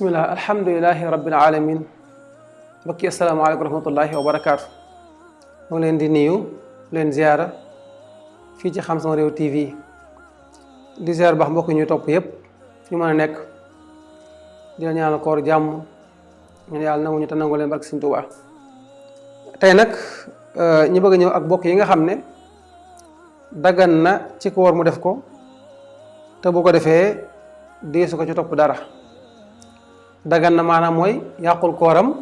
bismillah alhamdulilahi rabbil alamin mbokki asalaamaaleykum wa rahmatullahi wa barakaatu. mu ngi leen di nuyu leen ziara fii ci Xam Sama Réew TV di ziar baax mbokk ñu topp yépp fi mën a nekk di la ñaanal koor jàmm ñu yàlla nangu ñu te nangu leen barke Sëriñ Tuubaa. tey nag ñu bëgg a ñëw ak bokk yi nga xam ne daggan na ci koor mu def ko te bu ko defee deesu ko ci topp dara. dagan na maanaam mooy yàqul kooram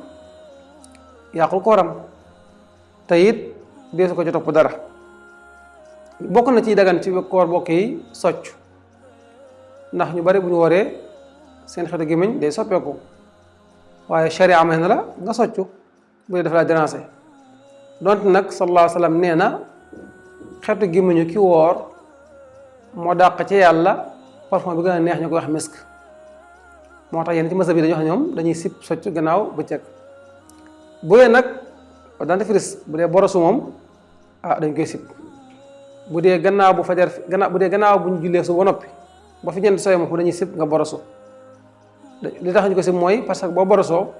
te it deesu ko ci topp dara. bokk na ci dagan ci koor bokk yi socc, ndax ñu bari bu ñu wooree seen xetu gémmiñ day soppeeku waaye sharia may na la nga soccu bu dee dafa la déranger. donte nag sallallahu alayhi wa sallam nee na xetu gémmiñu ki woor moo dàq ci yàlla parfum bi gën a neex ñu koy wax misk. moo tax yéen ci mazhab bi dañuy wax ñoom dañuy sib socc gannaaw bëccëg. bu dee nag dentifrice bu dee borosu moom dañ koy sib. bu dee gannaaw bu fajar bu dee gannaaw bu ñu jullee su ba noppi ba fi jant sooy moom dañuy sib nga borosu. li tax ñu ko sib mooy parce que boo borosoo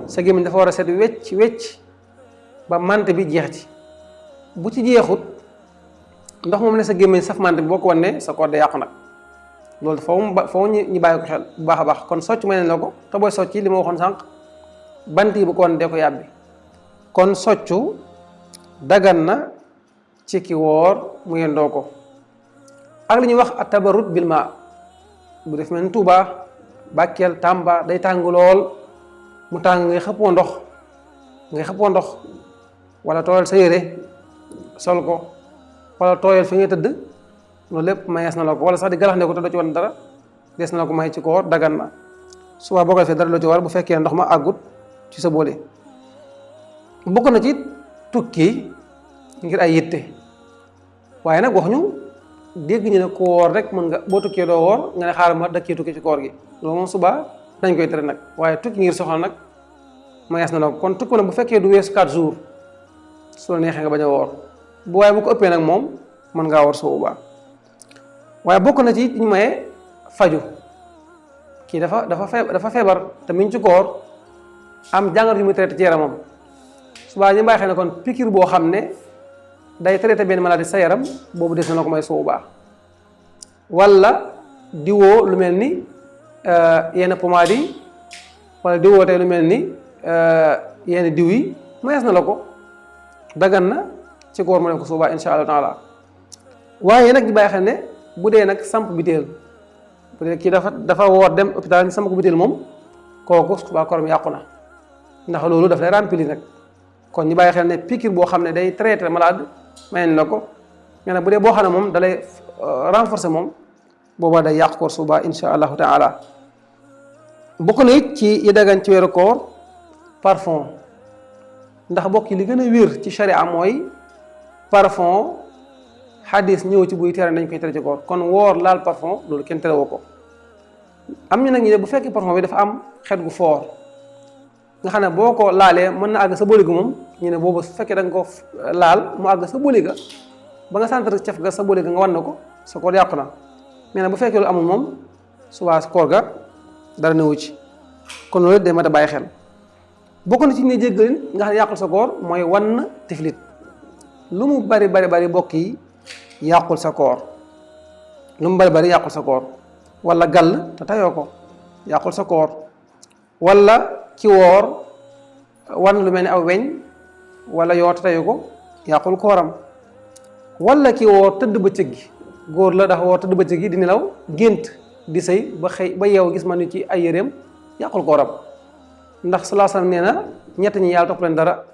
sa gémmiñ dafa war a set wecc ba mante bi jeex ci. bu ci jeexut ndox moom ne sa gémmiñ saf mante bi boo ko wannee sa koor day yàqu nag. loolu foofu ñu bàyyi ko xel bu baax a baax. kon socc may nañ la ko te booy socc li ma waxoon sànq bant yi bu ko wan dee ko yàbbi. kon soccu dagan na ci ki woor mu yendoo ko. ak li ñuy wax at-tabarrud bil maa bu def mel ni Tuuba Bakel Tamba day tàng lool mu tàng ngay xëppoo ndox wala tooyal sa yére sol ko wala tooyal fi ngay tëdd. loolu lépp mayees na la ko wala sax di galax ne ko te doo ci wan dara des na la ko may ci koor dagan na. suba boo ko defee dara loo ci war bu fekkee ndox ma àggut ci sa boole. bokk na ci tukki ngir ay yitte waaye nag wax ñu dégg ñu ne koor rek mën nga boo tukkee doo woor nga ne xaaral ma dëkkee tukki ci koor gi loolu moom suba dañ koy tere nag. waaye tukki ngir soxla nag mayees na la ko. kon tukki nag bu fekkee du weesu 4 jours su la neexee nga bañ a woor bu waaye bu ko ëppee nag moom mën ngaa woor soo ubaa. waaye bokk na ci ñu maye faju kii dafa feebar te mi ngi ci koor am jàngoro yu muy traité ci yaramam subaa ñu bàyyi xel ne kon piqûre boo xam ne day traité benn maladie sa yaram boobu des na la ko may soo baax. wala diwoo lu mel ni yenn pommade yi wala diwoo tey lu mel ni yenn diw yi mayees na la ko dagan na ci koor mu def ko suubaa insha allah taala. waaye nag ñu bàyyi xel ne bu dee nag samp biteel bu dee kii dafa woor dem hôpital ni samp ko biteel moom kooku subaa kooram yàqu na ndax loolu daf lay rempli nag. kon ñu bàyyi xel ne piqûre boo xam ne day traité malade mayen la ko mais nag bu dee boo xam ne moom da lay renforcer moom boobaa day yàq koor subaa insha allahu taala. bokk na it ci yi dagan ci weeru koor parfum ndax bokk yi li gën a wér ci sharia mooy parfum xadis ñëw ci buy tere nañ koy tere ci koor. kon woor laal parfum loolu kenn terewoo ko. am ñu nag ñu ne bu fekkee parfum bi dafa am xet gu foor nga xam ne boo ko laalee mën na àgg sa booli ga moom ñu ne boobu su fekkee da nga ko laal mu àgg sa booli ga ba nga sentir cef ga sa booli ga nga wan na ko sa koor yàqu na. mais nag bu fekkee lu amul moom subaa sa koor ga dara newu ci. kon loolu day mat a bàyyi xel. bokk na ci ne jéggalin nga xam ne yàqul sa koor mooy wan tiflit lu mu bari bokk yi yàqul sa koor. lu mu bari yàqul sa koor. wala gàll te tayoo ko yàqul sa koor. wala ki woor wan lu mel ni aw weñ wala yoo te tayu ko yàqul kooram. wala ki woor tëdd bëccëg gi góor la dafa woor tëdd bëccëg gi di nelaw gént di sëy ba xëy ba yeew gis man ni ci ay yéreem yàqul kooram. ndax sallallahu alayhi wasallam nee na ñett ñi yàlla topp leen dara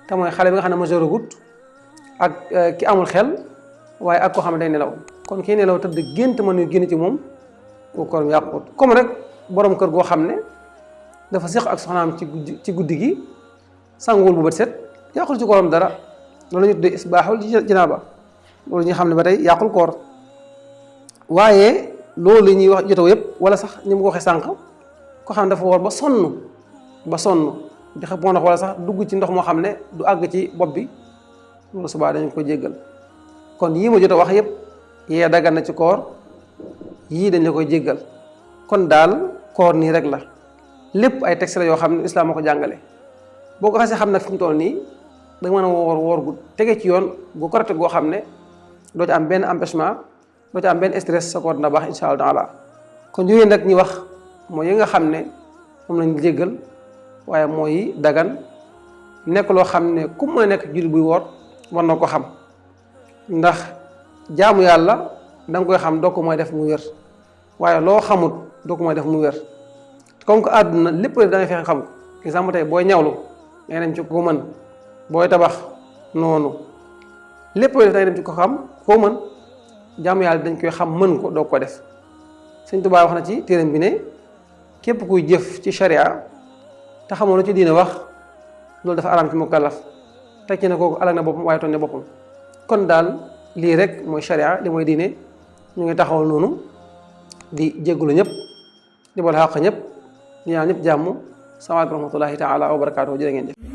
te mooy xale bi nga xam ne majeur agut ak ki amul xel waaye ak koo xam ne day nelaw. kon kii nelaw tëdd gént mën yu génn ci moom koo kooram yàqut. comme rek borom kër goo xam ne dafa séq ak soxnaam ci guddi gi sanguwul bu bët set yàqul ci kooram dara loolu la ñu tuddee isbaaxul janaaba loolu ñu xam ne ba tey yàqul koor. waaye loolu ñuy wax jotaw yëpp wala sax ni mu ko waxee sànq ko xam ne dafa woor ba sonn di xëpp moo ndox wala sax dugg ci ndox moo xam ne du àgg ci bopp bi loolu subaa dañu ko jéggal. kon yii ma jot a wax yëpp yee dagan na ci koor yii dañ la koy jéggal. kon daal koor nii rek la lépp ay texte la yoo xam ne islam moo ko jàngale. boo ko xasee xam nag fi mu toll nii da nga mën a woor gu tege ci yoon gu correct goo xam ne doo ci am benn empêchement doo ci am benn stress sa koor dina baax incha allah taala. kon yooyu nag ñi wax mooy yi nga xam ne moom lañ jéggal waaye mooy dagan nekk loo xam ne ku mën a nekk jullit buy woor war na ko xam ndax jaamu yàlla da nga koy xam doo ko mooy def mu wér waaye loo xamut doo ko mooy def mu wér comme que àdduna lépp da ngay fexe xam ko exemple tey booy ñawlu ngay dem ci ko mën booy tabax noonu lépp da ngay dem ci ko xam koo mën jaamu yàlla dañ koy xam mën ko doo ko def. Sëñ Tuubaa wax na ci téeram bi ne képp kuy jëf ci sharia te xamoo lu ci diine wax loolu dafa araam ci mukallaf teg ci ne kooku alal na boppam waaye tooñ na boppam. kon daal lii rek mooy sharia li mooy diine ñu ngi taxawal noonu di jéggulu ñëpp di bal xàq ñëpp di ñaan ñëpp jàmm salaamaaleykum wa rahmatullahi taala wa barakaatuhu jërë ngeen jëf.